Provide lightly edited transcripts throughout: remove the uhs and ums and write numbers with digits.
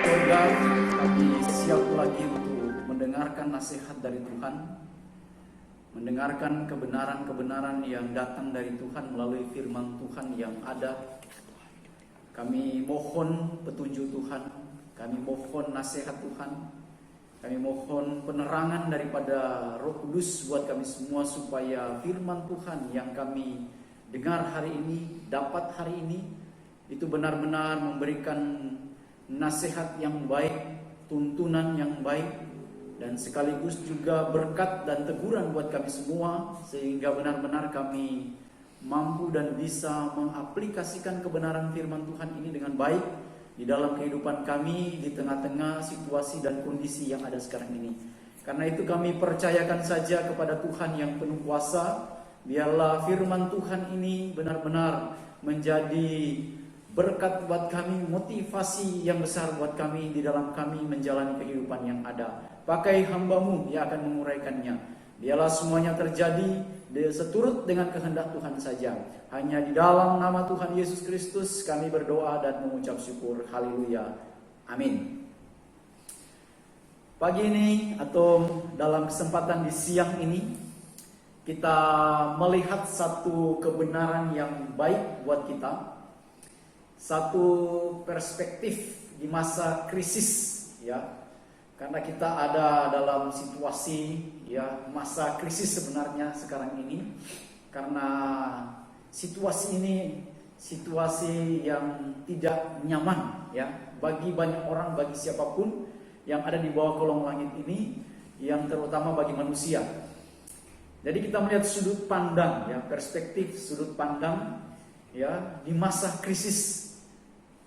Saudara, kami siap lagi untuk mendengarkan nasihat dari Tuhan, mendengarkan kebenaran-kebenaran yang datang dari Tuhan melalui firman Tuhan yang ada. Kami mohon petunjuk Tuhan, kami mohon nasihat Tuhan, kami mohon penerangan daripada Roh Kudus buat kami semua, supaya firman Tuhan yang kami dengar hari ini, dapat hari ini, itu benar-benar memberikan nasihat yang baik, tuntunan yang baik, dan sekaligus juga berkat dan teguran buat kami semua, sehingga benar-benar kami mampu dan bisa mengaplikasikan kebenaran firman Tuhan ini dengan baik di dalam kehidupan kami di tengah-tengah situasi dan kondisi yang ada sekarang ini. Karena itu kami percayakan saja kepada Tuhan yang penuh kuasa. Biarlah firman Tuhan ini benar-benar menjadi berkat buat kami, motivasi yang besar buat kami di dalam kami menjalani kehidupan yang ada. Pakai hamba-Mu yang akan menguraikannya. Biarlah semuanya terjadi seturut dengan kehendak Tuhan saja. Hanya di dalam nama Tuhan Yesus Kristus kami berdoa dan mengucap syukur. Haleluya. Amin. Pagi ini atau dalam kesempatan di siang ini, kita melihat satu kebenaran yang baik buat kita. Satu perspektif di masa krisis, ya. Karena kita ada dalam situasi, ya, masa krisis sebenarnya sekarang ini. Karena situasi ini situasi yang tidak nyaman, ya, bagi banyak orang, bagi siapapun yang ada di bawah kolong langit ini, yang terutama bagi manusia. Jadi kita melihat sudut pandang, ya, perspektif sudut pandang, ya, di masa krisis.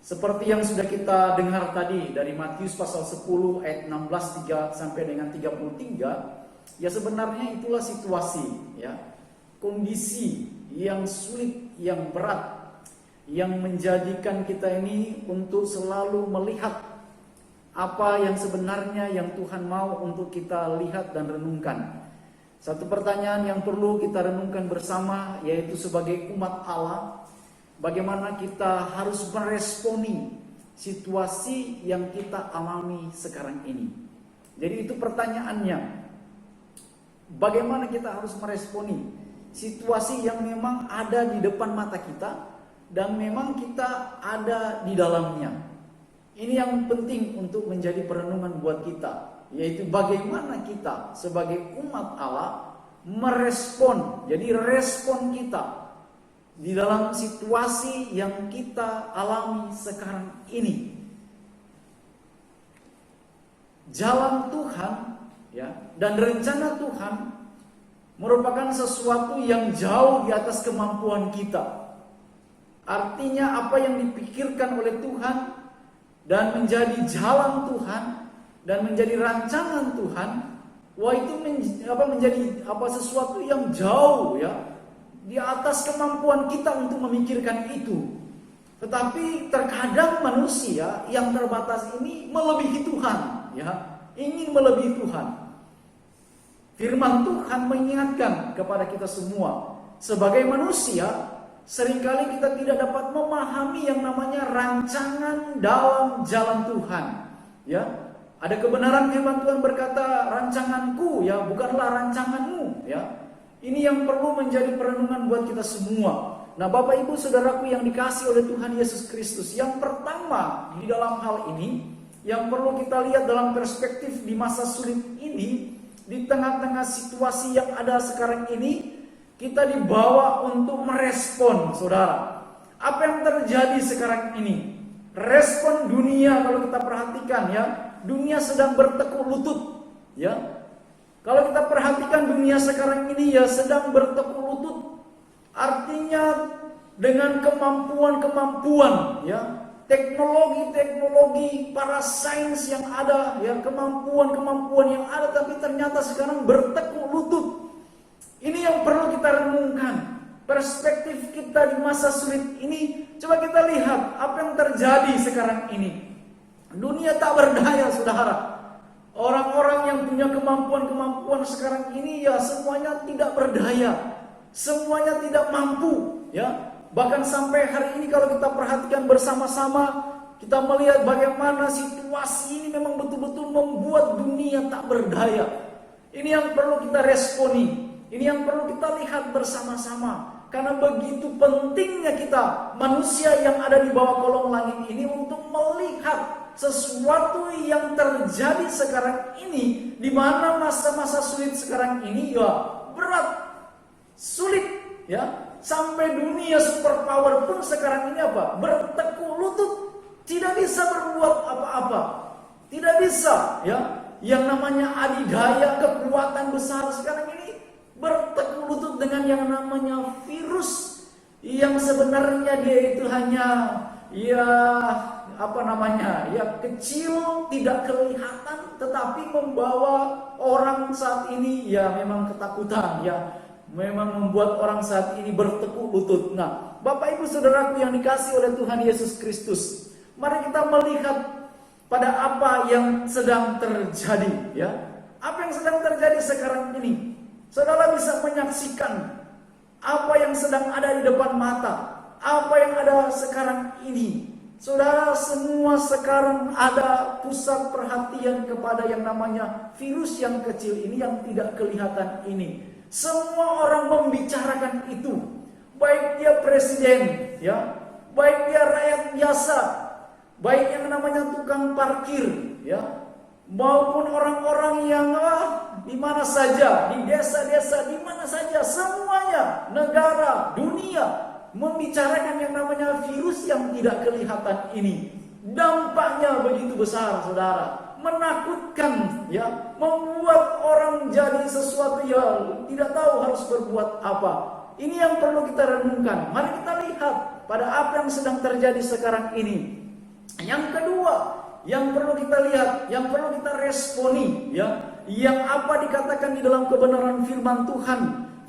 Seperti yang sudah kita dengar tadi dari Matius pasal 10 ayat 16 sampai dengan 33, ya sebenarnya itulah situasi, ya, kondisi yang sulit, yang berat, yang menjadikan kita ini untuk selalu melihat apa yang sebenarnya yang Tuhan mau untuk kita lihat dan renungkan. Satu pertanyaan yang perlu kita renungkan bersama, yaitu sebagai umat Allah, bagaimana kita harus meresponi situasi yang kita alami sekarang ini. Jadi itu pertanyaannya. Bagaimana kita harus meresponi situasi yang memang ada di depan mata kita dan memang kita ada di dalamnya. Ini yang penting untuk menjadi perenungan buat kita, yaitu bagaimana kita sebagai umat Allah merespon. Jadi respon kita di dalam situasi yang kita alami sekarang ini. Jalan Tuhan, ya, dan rencana Tuhan merupakan sesuatu yang jauh di atas kemampuan kita. Artinya apa yang dipikirkan oleh Tuhan dan menjadi jalan Tuhan dan menjadi rancangan Tuhan, wah, itu menjadi sesuatu yang jauh, ya, di atas kemampuan kita untuk memikirkan itu. Tetapi terkadang manusia yang terbatas ini melebihi Tuhan, ya, ingin melebihi Tuhan. Firman Tuhan mengingatkan kepada kita semua, sebagai manusia seringkali kita tidak dapat memahami yang namanya rancangan dalam jalan Tuhan, ya. Ada kebenaran firman Tuhan berkata, rancanganku, ya, bukanlah rancanganmu, ya. Ini yang perlu menjadi perenungan buat kita semua. Nah, Bapak Ibu Saudaraku yang dikasihi oleh Tuhan Yesus Kristus, yang pertama di dalam hal ini yang perlu kita lihat dalam perspektif di masa sulit ini, di tengah-tengah situasi yang ada sekarang ini, kita dibawa untuk merespon, saudara. Apa yang terjadi sekarang ini? Respon dunia, kalau kita perhatikan, ya, dunia sedang bertekuk lutut, ya. Kalau kita perhatikan dunia sekarang ini, ya, sedang bertekuk lutut. Artinya dengan kemampuan-kemampuan, ya, teknologi-teknologi, para sains yang ada, ya, kemampuan-kemampuan yang ada, tapi ternyata sekarang bertekuk lutut. Ini yang perlu kita renungkan. Perspektif kita di masa sulit ini, coba kita lihat apa yang terjadi sekarang ini. Dunia tak berdaya, saudara. Orang-orang yang punya kemampuan-kemampuan sekarang ini, ya, semuanya tidak berdaya, semuanya tidak mampu, ya. Bahkan sampai hari ini kalau kita perhatikan bersama-sama, kita melihat bagaimana situasi ini memang betul-betul membuat dunia tak berdaya. Ini yang perlu kita responi. Ini yang perlu kita lihat bersama-sama. Karena begitu pentingnya kita, manusia yang ada di bawah kolong langit ini, untuk melihat sesuatu yang terjadi sekarang ini, di mana masa-masa sulit sekarang ini ya berat, sulit ya. Sampai dunia superpower pun sekarang ini apa? Bertekuk lutut, tidak bisa berbuat apa-apa. Tidak bisa ya. Yang namanya adidaya, kekuatan besar sekarang ini bertekuk lutut dengan yang namanya virus, yang sebenarnya dia itu hanya ya kecil, tidak kelihatan, tetapi membawa orang saat ini ya memang ketakutan ya. Memang membuat orang saat ini bertekuk lutut. Nah, Bapak Ibu Saudaraku yang dikasihi oleh Tuhan Yesus Kristus, mari kita melihat pada apa yang sedang terjadi ya. Apa yang sedang terjadi sekarang ini? Saudara bisa menyaksikan apa yang sedang ada di depan mata, apa yang ada sekarang ini. Saudara, semua sekarang ada pusat perhatian kepada yang namanya virus yang kecil ini, yang tidak kelihatan ini. Semua orang membicarakan itu, baik dia presiden, ya, baik dia rakyat biasa, baik yang namanya tukang parkir, ya, maupun orang-orang yang di mana saja, di desa-desa, di mana saja, semuanya, negara, dunia membicarakan yang namanya virus yang tidak kelihatan ini. Dampaknya begitu besar, saudara. Menakutkan ya, membuat orang jadi sesuatu yang tidak tahu harus berbuat apa. Ini yang perlu kita renungkan. Mari kita lihat pada apa yang sedang terjadi sekarang ini. Yang kedua, yang perlu kita lihat, yang perlu kita responi ya, yang apa dikatakan di dalam kebenaran firman Tuhan.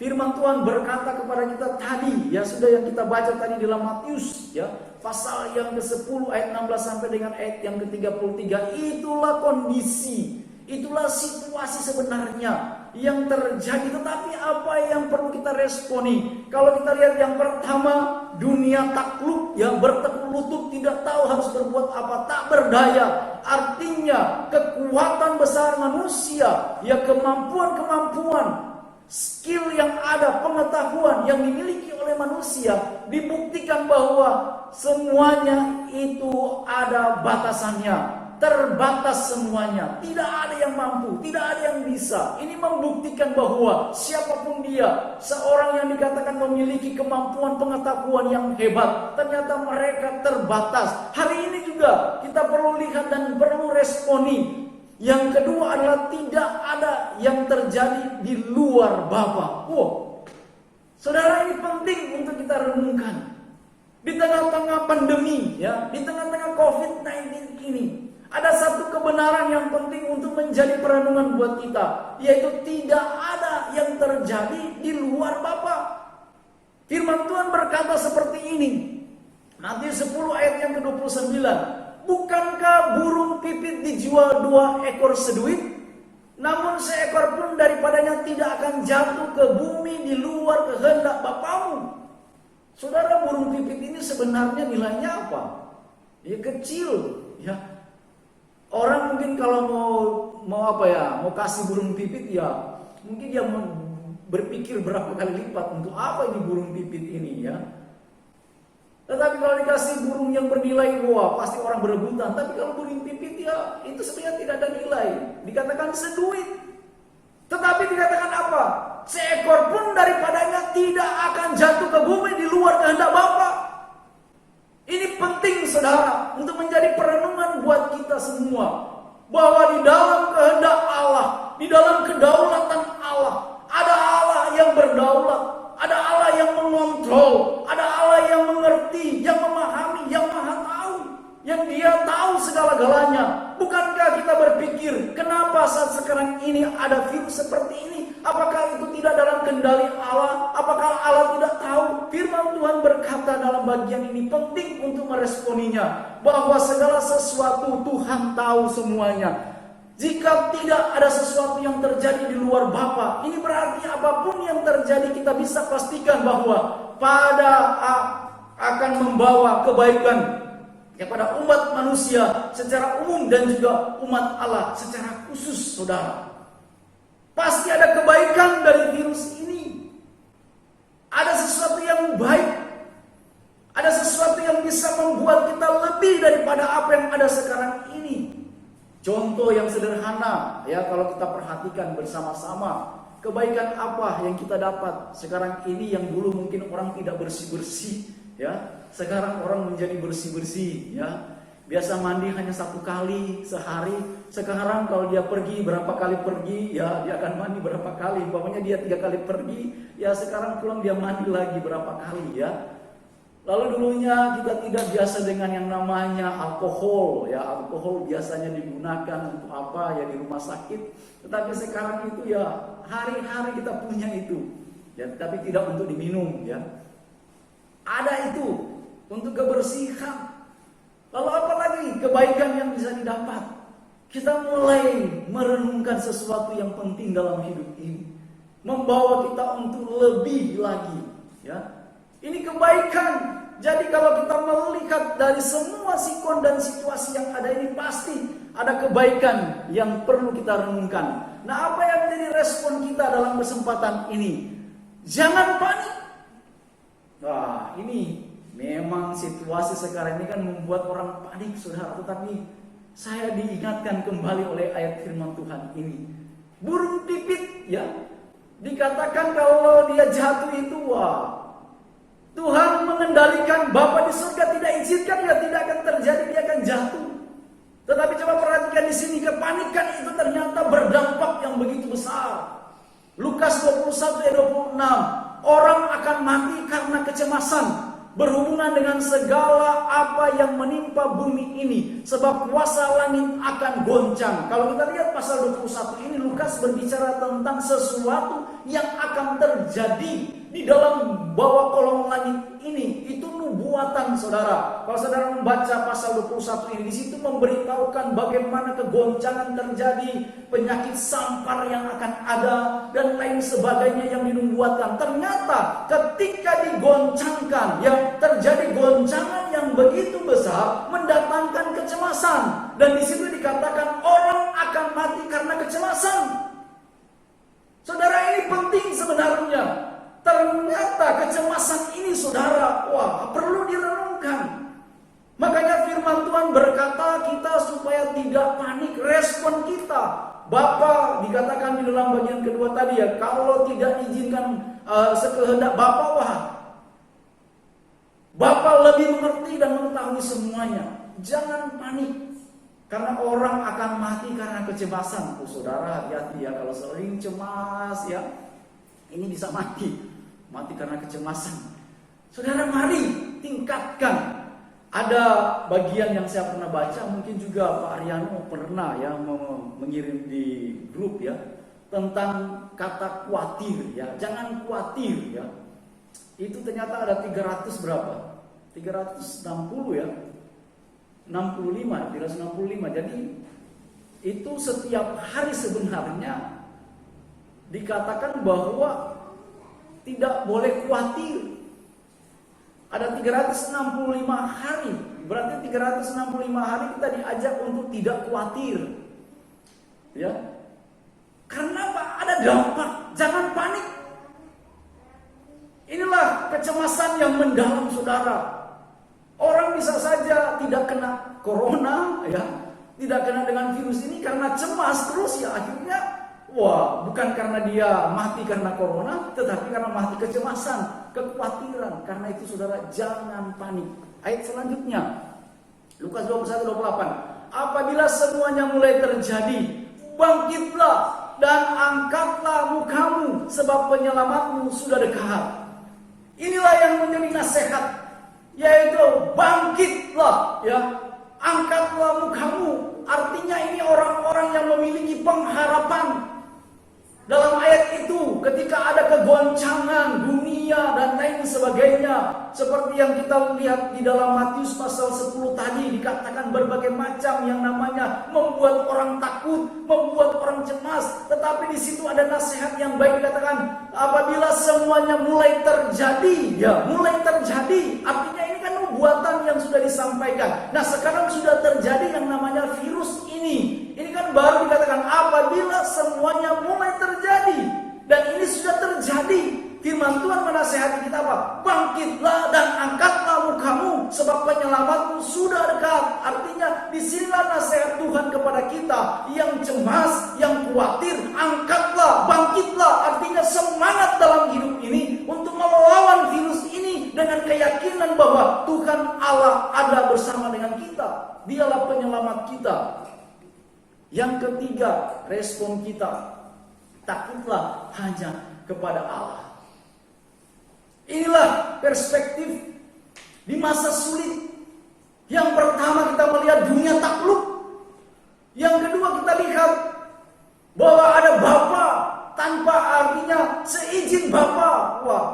Firman Tuhan berkata kepada kita tadi, ya sudah yang kita baca tadi dalam Matius, ya pasal yang ke-10 ayat 16 sampai dengan ayat yang ke-33. Itulah kondisi, itulah situasi sebenarnya yang terjadi. Tetapi apa yang perlu kita responi? Kalau kita lihat yang pertama, dunia takluk, ya bertekuk lutut, tidak tahu harus berbuat apa, tak berdaya. Artinya kekuatan besar manusia, ya kemampuan-kemampuan, skill yang ada, pengetahuan yang dimiliki oleh manusia, dibuktikan bahwa semuanya itu ada batasannya, terbatas semuanya, tidak ada yang mampu, tidak ada yang bisa. Ini membuktikan bahwa siapapun dia, seorang yang dikatakan memiliki kemampuan pengetahuan yang hebat, ternyata mereka terbatas. Hari ini juga kita perlu lihat dan perlu responi. Yang kedua adalah tidak ada yang terjadi di luar Bapa. Wow. Saudara, ini penting untuk kita renungkan. Di tengah-tengah pandemi, ya, di tengah-tengah COVID-19 ini, ada satu kebenaran yang penting untuk menjadi perenungan buat kita, yaitu tidak ada yang terjadi di luar Bapa. Firman Tuhan berkata seperti ini. Matius 10 ayat yang ke-29. Bukankah burung pipit dijual 2 ekor seduit? Namun seekor pun daripadanya tidak akan jatuh ke bumi di luar kehendak Bapamu. Saudara, burung pipit ini sebenarnya nilainya apa? Ya kecil, ya. Orang mungkin kalau mau kasih burung pipit, ya mungkin dia berpikir berapa kali lipat untuk apa ini burung pipit ini, ya. Tetapi kalau dikasih burung yang bernilai, wah pasti orang berebutan. Tapi kalau burung pipit, ya itu sebenarnya tidak ada nilai. Dikatakan seduit. Tetapi dikatakan apa? Seekor pun daripadanya tidak akan jatuh ke bumi di luar kehendak Bapa. Ini penting, saudara, untuk menjadi perenungan buat kita semua. Bahwa di dalam kehendak Allah, di dalam kedaulatan Allah, ada Allah yang berdaulat. Ada Allah yang mengontrol, ada Allah yang mengerti, yang memahami, yang maha tahu, yang dia tahu segala-galanya. Bukankah kita berpikir, kenapa saat sekarang ini ada virus seperti ini? Apakah itu tidak dalam kendali Allah? Apakah Allah tidak tahu? Firman Tuhan berkata dalam bagian ini penting untuk meresponinya, bahwa segala sesuatu Tuhan tahu semuanya. Jika tidak ada sesuatu yang terjadi di luar Bapa, ini berarti apapun yang terjadi kita bisa pastikan bahwa akan membawa kebaikan. kepada umat manusia secara umum dan juga umat Allah secara khusus, saudara. Pasti ada kebaikan dari virus ini. Ada sesuatu yang baik. Ada sesuatu yang bisa membuat kita lebih daripada apa yang ada sekarang ini. Contoh yang sederhana, ya, kalau kita perhatikan bersama-sama, kebaikan apa yang kita dapat sekarang ini yang dulu mungkin orang tidak bersih-bersih, ya. Sekarang orang menjadi bersih-bersih, ya. Biasa mandi hanya 1 kali sehari. Sekarang kalau dia pergi berapa kali pergi, ya dia akan mandi berapa kali. Umpamanya dia 3 kali pergi, ya sekarang pulang dia mandi lagi berapa kali, ya. Lalu dulunya kita tidak biasa dengan yang namanya alkohol, ya. Alkohol biasanya digunakan untuk apa, ya, di rumah sakit. Tetapi sekarang itu ya hari-hari kita punya itu, ya, tapi tidak untuk diminum, ya. Ada itu untuk kebersihan. Lalu apa lagi kebaikan yang bisa didapat? Kita mulai merenungkan sesuatu yang penting dalam hidup ini, membawa kita untuk lebih lagi, ya. Ini kebaikan. Jadi kalau kita melihat dari semua sikon dan situasi yang ada ini, pasti ada kebaikan yang perlu kita renungkan. Nah, apa yang menjadi respon kita dalam kesempatan ini? Jangan panik. Wah, ini memang situasi sekarang ini kan membuat orang panik, saudara. Tetapi saya diingatkan kembali oleh ayat firman Tuhan ini. Burung pipit, ya, dikatakan kalau dia jatuh itu, wah, Tuhan mengendalikan. Bapa di surga tidak izinkan, ya tidak akan terjadi, dia akan jatuh. Tetapi coba perhatikan di sini, kepanikan itu ternyata berdampak yang begitu besar. Lukas 21 ayat 26, orang akan mati karena kecemasan berhubungan dengan segala apa yang menimpa bumi ini, sebab kuasa langit akan goncang. Kalau kita lihat pasal 21 ini, Lukas berbicara tentang sesuatu yang akan terjadi di dalam bawah kolong langit ini. Itu nubuatan, saudara. Kalau saudara membaca pasal 21 ini, di situ memberitahukan bagaimana kegoncangan terjadi, penyakit sampar yang akan ada, dan lain sebagainya yang dinubuatkan. Ternyata ketika digoncangkan, yang terjadi goncangan yang begitu besar, mendatangkan kecemasan. Dan di situ dikatakan orang akan mati karena kecemasan. Saudara, ini penting sebenarnya. Ternyata kecemasan ini, saudara, wah, perlu direnungkan. Makanya firman Tuhan berkata kita supaya tidak panik. Respon kita, Bapa, dikatakan di dalam bagian kedua tadi, ya, kalau tidak diizinkan sekehendak Bapa, wah, Bapa lebih mengerti dan mengetahui semuanya. Jangan panik, karena orang akan mati karena kecemasan. Oh, saudara, hati-hati ya, kalau sering cemas, ya, ini bisa mati karena kecemasan. Saudara, mari tingkatkan. Ada bagian yang saya pernah baca, mungkin juga Pak Ariano pernah, ya, mengirim di grup, ya, tentang kata khawatir, ya. Jangan khawatir, ya. Itu ternyata ada 300 berapa? 360, ya. 365. Jadi itu setiap hari sebenarnya dikatakan bahwa tidak boleh khawatir. Ada 365 hari. Berarti 365 hari kita diajak untuk tidak khawatir. Ya. Karena apa? Ada dampak. Jangan panik. Inilah kecemasan yang mendalam, saudara. Orang bisa saja tidak kena corona, ya, tidak kena dengan virus ini karena cemas terus, ya, akhirnya, wah, bukan karena dia mati karena corona, tetapi karena mati kecemasan, kekhawatiran. Karena itu, saudara, jangan panik. Ayat selanjutnya, Lukas 21:28. Apabila semuanya mulai terjadi, bangkitlah dan angkatlah mukamu, sebab penyelamatmu sudah dekat. Inilah yang menjadi nasihat, yaitu bangkitlah, ya, angkatlah mukamu. Artinya ini orang-orang yang memiliki pengharapan. Dalam ayat itu, ketika ada kegoncangan dunia dan lain sebagainya, seperti yang kita lihat di dalam Matius pasal 10 tadi, dikatakan berbagai macam yang namanya membuat orang takut, membuat orang cemas. Tetapi di situ ada nasihat yang baik, dikatakan apabila semuanya mulai terjadi, ya, mulai terjadi. Artinya ini kan nubuatan. nubuatan yang sudah disampaikan. Nah, sekarang sudah terjadi yang namanya virus ini. Ini kan baru dikatakan apabila semuanya mulai terjadi. Dan ini sudah terjadi. Firman Tuhan menasihati kita apa? Bangkitlah dan angkatlah mukamu, sebab penyelamatmu sudah dekat. Artinya disinilah nasihat Tuhan kepada kita yang cemas, yang khawatir. Angkatlah, bangkitlah. Artinya semangat dalam hidup ini untuk melawan virus ini dengan keyakinan bahwa Tuhan Allah ada bersama dengan kita. Dialah penyelamat kita. Yang ketiga, respon kita. Takutlah hanya kepada Allah. Inilah perspektif di masa sulit. Yang pertama kita melihat dunia takluk. Yang kedua kita lihat bahwa ada Bapa tanpa artinya seizin Bapa. Wah,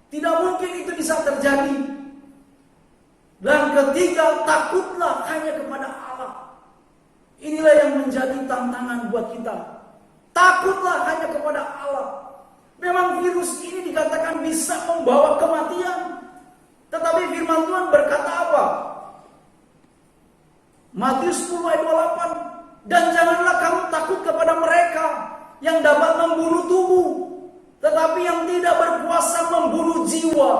tidak mungkin itu bisa terjadi. Dan ketiga, takutlah hanya kepada Allah. Inilah yang menjadi tantangan buat kita. Takutlah hanya kepada Allah. Memang virus ini dikatakan bisa membawa kematian. Tetapi firman Tuhan berkata apa? Matius 10 ayat 28. Dan janganlah kamu takut kepada mereka yang dapat membunuh tubuh, tetapi yang tidak berkuasa membunuh jiwa.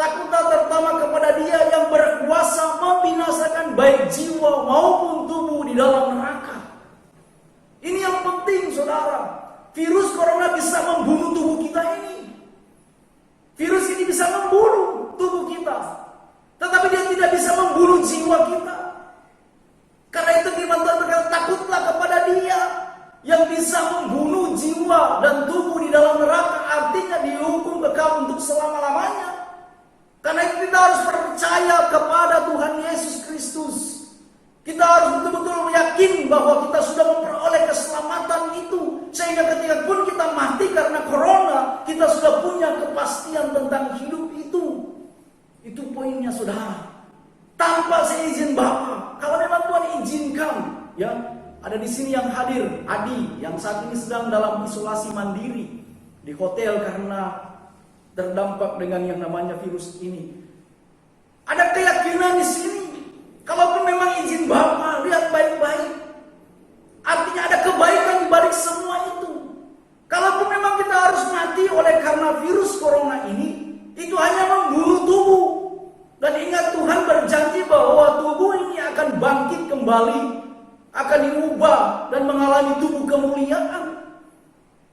Takutlah terutama kepada Dia yang berkuasa membinasakan baik jiwa maupun tubuh di dalam neraka. Ini yang penting, saudara. Virus corona bisa membunuh tubuh kita ini. Virus ini bisa membunuh tubuh kita. Tetapi dia tidak bisa membunuh jiwa kita. Karena itu firman Tuhan berkata, takutlah kepada Dia yang bisa membunuh jiwa dan tubuh di dalam neraka. Artinya dihukum kekal untuk selama-lamanya. Karena itu kita harus percaya kepada Tuhan Yesus Kristus. Kita harus betul-betul yakin bahwa kita sudah memperoleh keselamatan itu. Sehingga ketika pun kita mati karena corona, kita sudah punya kepastian tentang hidup itu. Itu poinnya, saudara. Tanpa seizin Bapa. Kalau memang Tuhan izinkan, ya, ada di sini yang hadir, Adi, yang saat ini sedang dalam isolasi mandiri di hotel karena terdampak dengan yang namanya virus ini. Ada keyakinan di sini. Kalaupun memang izin Bapa, lihat baik-baik. Artinya ada kebaikan di balik semua itu. Kalaupun memang kita harus mati oleh karena virus corona ini, itu hanya membunuh tubuh. Dan ingat, Tuhan berjanji bahwa tubuh ini akan bangkit kembali, akan diubah dan mengalami tubuh kemuliaan.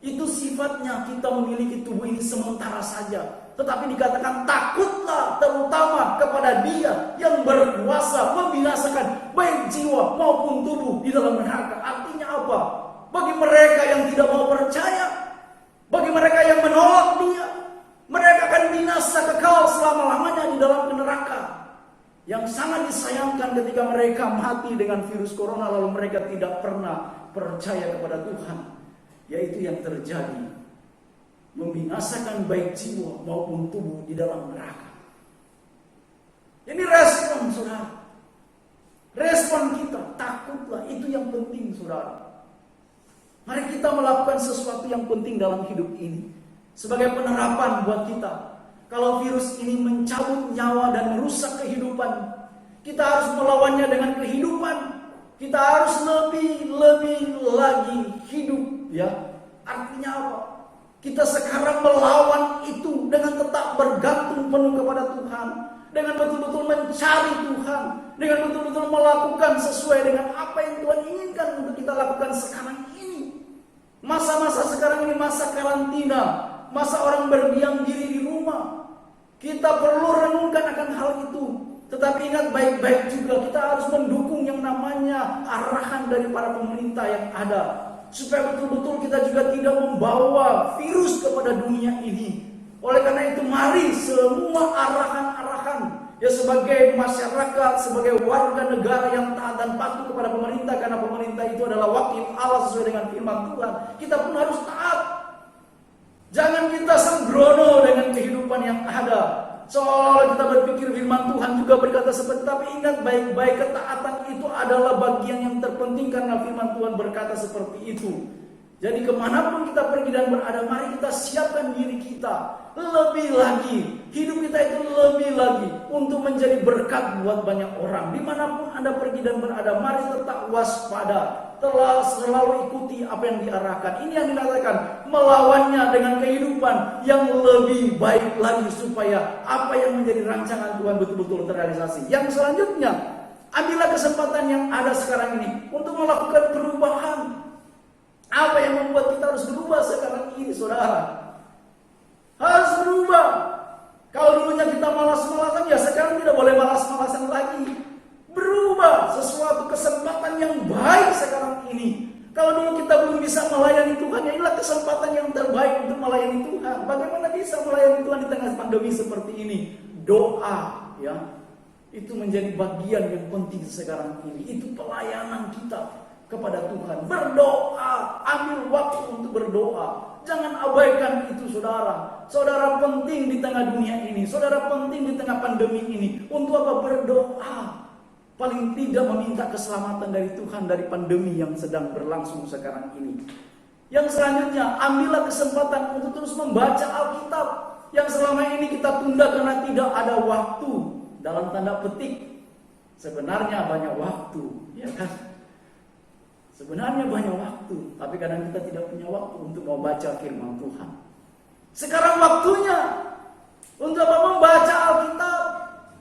Itu sifatnya, kita memiliki tubuh ini sementara saja. Tetapi dikatakan takutlah terutama kepada Dia yang berkuasa membinasakan baik jiwa maupun tubuh di dalam neraka. Artinya apa? Bagi mereka yang tidak mau percaya, bagi mereka yang menolak Dia, mereka akan binasa kekal selama-lamanya di dalam neraka. Yang sangat disayangkan ketika mereka mati dengan virus corona lalu mereka tidak pernah percaya kepada Tuhan. Yaitu yang terjadi, membinasakan baik jiwa maupun tubuh di dalam neraka. Ini respon, saudara. Respon kita, takutlah. Itu yang penting, saudara. Mari kita melakukan sesuatu yang penting dalam hidup ini. Sebagai penerapan buat kita. Kalau virus ini mencabut nyawa dan merusak kehidupan, kita harus melawannya dengan kehidupan. Kita harus lebih lagi hidup, ya. Artinya apa? Kita sekarang melawan itu dengan tetap bergantung penuh kepada Tuhan, dengan betul-betul mencari Tuhan, dengan betul-betul melakukan sesuai dengan apa yang Tuhan inginkan untuk kita lakukan sekarang ini. Masa-masa sekarang ini masa karantina, masa orang berdiam diri di rumah. Kita perlu renungkan akan hal itu. Tetapi ingat baik-baik juga, kita harus mendukung yang namanya arahan dari para pemerintah yang ada. Supaya betul-betul kita juga tidak membawa virus kepada dunia ini. Oleh karena itu mari semua arahan-arahan, ya, sebagai masyarakat, sebagai warga negara yang taat dan patuh kepada pemerintah. Karena pemerintah itu adalah wakil Allah sesuai dengan firman Tuhan. Kita pun harus taat. Jangan kita sembrono dengan kehidupan yang ada. Seolah-olah kita berpikir firman Tuhan juga berkata seperti, tapi ingat baik-baik, ketaatan itu adalah bagian yang terpenting karena firman Tuhan berkata seperti itu. Jadi kemanapun kita pergi dan berada, mari kita siapkan diri kita lebih lagi hidup kita itu lebih lagi untuk menjadi berkat buat banyak orang. Dimanapun Anda pergi dan berada, mari tetap waspada, telah selalu ikuti apa yang diarahkan. Ini yang dikatakan, melawannya dengan kehidupan yang lebih baik lagi, supaya apa yang menjadi rancangan Tuhan betul-betul terrealisasi. Yang selanjutnya, ambillah kesempatan yang ada sekarang ini untuk melakukan perubahan. Apa yang membuat kita harus berubah sekarang ini, saudara? Harus berubah. Kalau dulunya kita malas-malasan, ya sekarang tidak boleh malas-malasan lagi. Berubah, sesuatu kesempatan yang baik sekarang ini. Kalau dulu kita belum bisa melayani Tuhan, ya inilah kesempatan yang terbaik untuk melayani Tuhan. Bagaimana bisa melayani Tuhan di tengah pandemi seperti ini? Doa, ya, itu menjadi bagian yang penting sekarang ini. Itu pelayanan kita kepada Tuhan. Berdoa, ambil waktu untuk berdoa. Jangan abaikan itu, saudara. Saudara penting di tengah dunia ini. Saudara penting di tengah pandemi ini. Untuk apa? Berdoa. Paling tidak meminta keselamatan dari Tuhan dari pandemi yang sedang berlangsung sekarang ini. Yang selanjutnya, ambillah kesempatan untuk terus membaca Alkitab yang selama ini kita tunda karena tidak ada waktu. Dalam tanda petik, sebenarnya banyak waktu, ya kan? Sebenarnya banyak waktu, tapi kadang kita tidak punya waktu untuk membaca firman Tuhan. Sekarang waktunya untuk membaca Alkitab,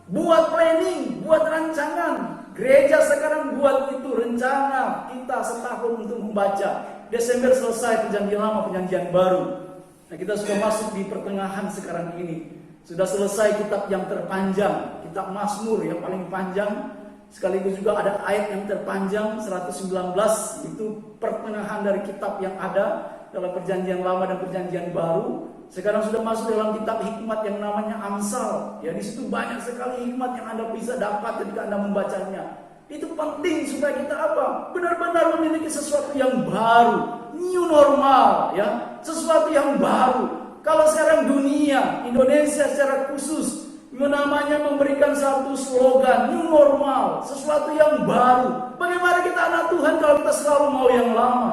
buat planning, buat rancangan. Gereja sekarang buat itu rencana kita setahun untuk membaca. Desember selesai perjanjian lama, perjanjian baru. Nah, kita sudah masuk di pertengahan sekarang ini. Sudah selesai kitab yang terpanjang, kitab Mazmur yang paling panjang. Sekaligus juga ada ayat yang terpanjang 119, itu pertengahan dari kitab yang ada dalam perjanjian lama dan perjanjian baru. Sekarang sudah masuk dalam kitab hikmat yang namanya Amsal. Ya, di situ banyak sekali hikmat yang Anda bisa dapat ketika Anda membacanya. Itu penting supaya kita apa? Benar-benar memiliki sesuatu yang baru, new normal, ya, sesuatu yang baru. Kalau sekarang dunia, Indonesia secara khusus namanya memberikan satu slogan new normal, sesuatu yang baru. Bagaimana kita anak Tuhan kalau kita selalu mau yang lama?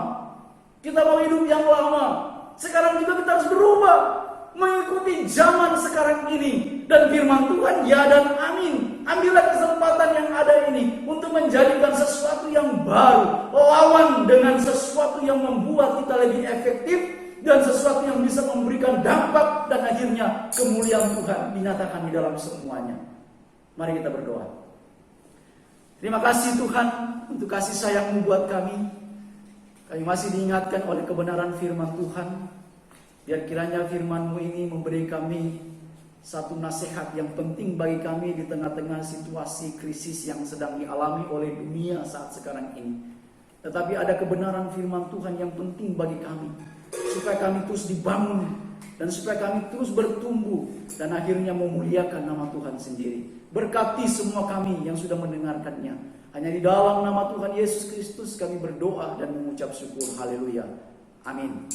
Kita mau hidup yang lama. Sekarang juga kita harus berubah, mengikuti zaman sekarang ini. Dan firman Tuhan ya dan amin. Ambillah kesempatan yang ada ini untuk menjadikan sesuatu yang baru, lawan dengan sesuatu yang membuat kita lebih efektif, dan sesuatu yang bisa memberikan dampak dan akhirnya kemuliaan Tuhan dinyatakan di dalam semuanya. Mari kita berdoa. Terima kasih Tuhan untuk kasih sayang-Mu buat kami. Kami masih diingatkan oleh kebenaran firman Tuhan. Biar kiranya firman-Mu ini memberi kami satu nasihat yang penting bagi kami di tengah-tengah situasi krisis yang sedang dialami oleh dunia saat sekarang ini. Tetapi ada kebenaran firman Tuhan yang penting bagi kami, supaya kami terus dibangun dan supaya kami terus bertumbuh dan akhirnya memuliakan nama Tuhan sendiri. Berkati semua kami yang sudah mendengarkannya. Hanya di dalam nama Tuhan Yesus Kristus kami berdoa dan mengucap syukur. Haleluya. Amin.